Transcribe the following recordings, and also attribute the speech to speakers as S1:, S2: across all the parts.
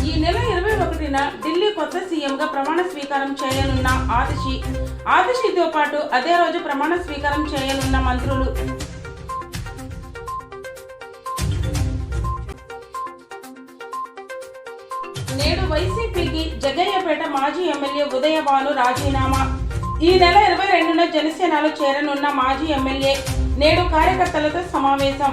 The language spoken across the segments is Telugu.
S1: ఈ నెల 21న ఢిల్లీ కొత్త సీఎంగా ప్రమాణ స్వీకారం చేయనున్న ఆతిషితో పాటు అదే రోజు ప్రమాణ స్వీకారం చేయనున్న మంత్రులు. నేడు వైసీపీకి జగ్గయ్యపేట మాజీ ఎమ్మెల్యే ఉదయభాను రాజీనామా. ఈ నెల 22న జనసేనలో చేరనున్న మాజీ ఎమ్మెల్యే నేడు కార్యకర్తలతో సమావేశం.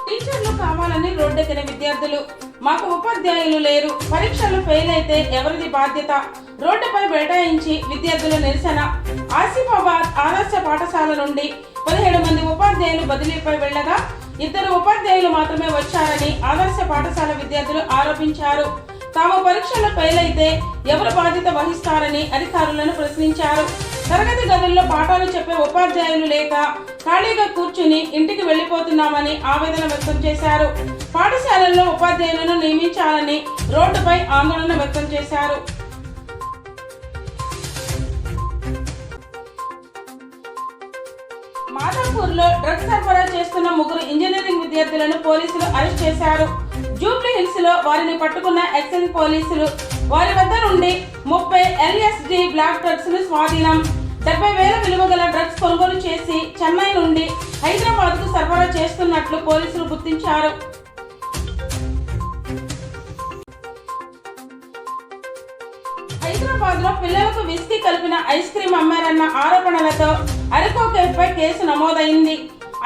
S1: టీచర్లు కావాలని రోడ్డెక్కిన విద్యార్థులు. మాకు ఉపాధ్యాయులు లేరు, పరీక్షలు ఫెయిల్ అయితే ఎవరిది బాధ్యత? రోడ్డుపై బైఠాయించి విద్యార్థుల నిరసన. ఆసిఫాబాద్ ఆదర్శ పాఠశాల నుండి 17 మంది ఉపాధ్యాయులు బదిలీపై వెళ్లగా 2 ఉపాధ్యాయులు మాత్రమే వచ్చారని ఆదర్శ పాఠశాల విద్యార్థులు ఆరోపించారు. తాము పరీక్షల్లో ఫెయిల్ అయితే ఎవరు బాధ్యత వహిస్తారని అధికారులను ప్రశ్నించారు. తరగతి గదుల్లో పాఠాలు చెప్పే ఉపాధ్యాయులు లేక ఖాళీగా కూర్చుని ఇంటికి వెళ్లిపోతున్నామని ఆవేదన వ్యక్తం చేశారు. పాఠశాలల్లో ఉపాధ్యాయులను నియమించాలని రోడ్డుపై ఆందోళన వ్యక్తం చేశారు. మాదాపూర్లో డ్రగ్స్ సరఫరా చేస్తున్న 3 ఇంజనీరింగ్ విద్యార్థులను పోలీసులు అరెస్ట్ చేశారు. జూబ్లీ హిల్స్ లో వారిని పట్టుకున్న ఎక్సైజ్ పోలీసులు వారి వద్ద నుండి 30 LSD బ్లాక్ డ్రగ్స్ ను స్వాధీనం. 70,000 విలువ గల డ్రగ్స్ కొనుగోలు చేసి చెన్నై నుండి హైదరాబాద్ కు సరఫరా చేస్తున్నట్లు పోలీసులు గుర్తించారు. హైదరాబాద్ లో పిల్లలకు విస్కీ కలిపిన ఐస్ క్రీమ్ అమ్మారన్న ఆరోపణలతో అరకు కేఫ్పై కేసు నమోదైంది.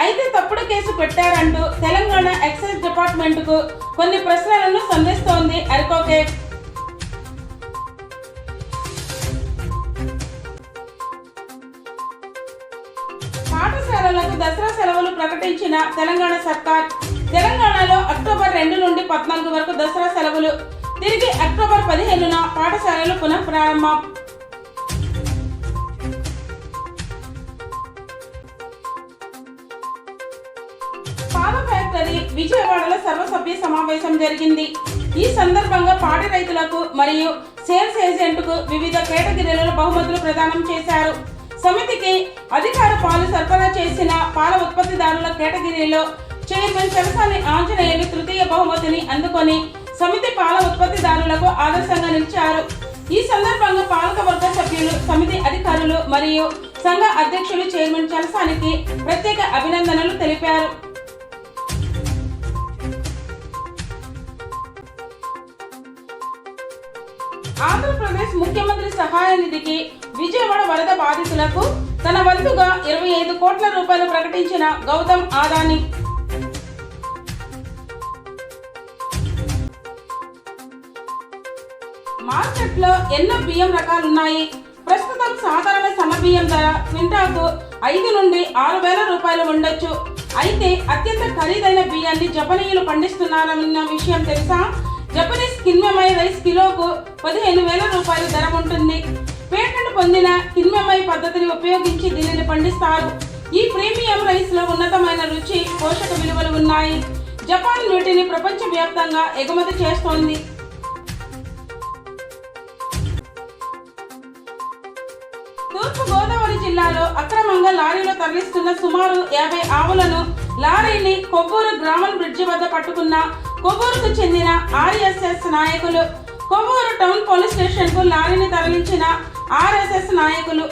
S1: అయితే తప్పుడు కేసు పెట్టారంటూ తెలంగాణ ఎక్సైజ్ డిపార్ట్మెంట్ కు కొన్ని ప్రశ్నలను సంధిస్తోంది అరకు కేఫ్. పాఠశాలలకు దసరా సెలవులు ప్రకటించిన తెలంగాణ సర్కార్. తెలంగాణలో అక్టోబర్ 2 నుండి 14 వరకు దసరా సెలవులు. తిరిగి అక్టోబర్ 15న పాఠశాలలు పునః ప్రారంభం. పాల ఫ్యాక్టరీ విజయవాడలో సర్వసభ్య సమావేశం జరిగింది. ఈ సందర్భంగా పాడి రైతులకు మరియు సేల్స్ ఏజెంట్కు వివిధ కేటగిరీలలో బహుమతులు ప్రదానం చేశారు. సమితికి అధికార పాలు సరఫరా చేసిన పాల ఉత్పత్తిదారుల కేటగిరీలో చైర్మన్ చలసాని ఆంజనేయులు తృతీయ బహుమతిని అందుకొని సమితి పాల ఉత్పత్తిదారులకు ఆదర్శంగా నిలిచారు. ఈ సందర్భంగా పాలకవర్గ సభ్యులు, సమితి అధికారులు మరియు సంఘ అధ్యక్షులు చైర్మన్ చలసానికి ప్రత్యేక అభినందనలు తెలిపారు. ఆంధ్రప్రదేశ్ ముఖ్యమంత్రి సహాయ నిధికి విజయవాడ వరద బాధితులకు తన వంతుగా 25 కోట్ల రూపాయలు ప్రకటించిన గౌతమ్ అదానీ. మార్కెట్లో ఎన్నో బియ్యం రకాలున్నాయి. ప్రస్తుతం సాధారణ సన్న బియ్యం ధర క్వింటాకు 5 నుండి 6,000 రూపాయలు ఉండొచ్చు. అయితే అత్యంత ఖరీదైన బియ్యాన్ని జపనీయులు పండిస్తున్నారన్న విషయం తెలుసా? జపనీస్ కిన్మెమై రైస్ కిలోకు 15,000 రూపాయలు ధర ఉంటుంది. పేటెంట్ పొందిన కిన్మెమై పద్ధతిని ఉపయోగించి దీనిని పండిస్తారు. ఈ ప్రీమియం రైస్ లో ఉన్నతమైన రుచి, పోషక విలువలు ఉన్నాయి. జపాన్ వీటిని ప్రపంచవ్యాప్తంగా ఎగుమతి చేస్తోంది. తూర్పు గోదావరి జిల్లాలో అక్రమంగా లారీలో తరలిస్తున్న సుమారు 50 ఆవులను లారీని కొవ్వూరు గ్రామం బ్రిడ్జి వద్ద పట్టుకున్న కొవ్వూరుకు చెందిన RSS నాయకులు. కొవ్వూరు టౌన్ పోలీస్ స్టేషన్ కు లారీని తరలించిన RSS నాయకులు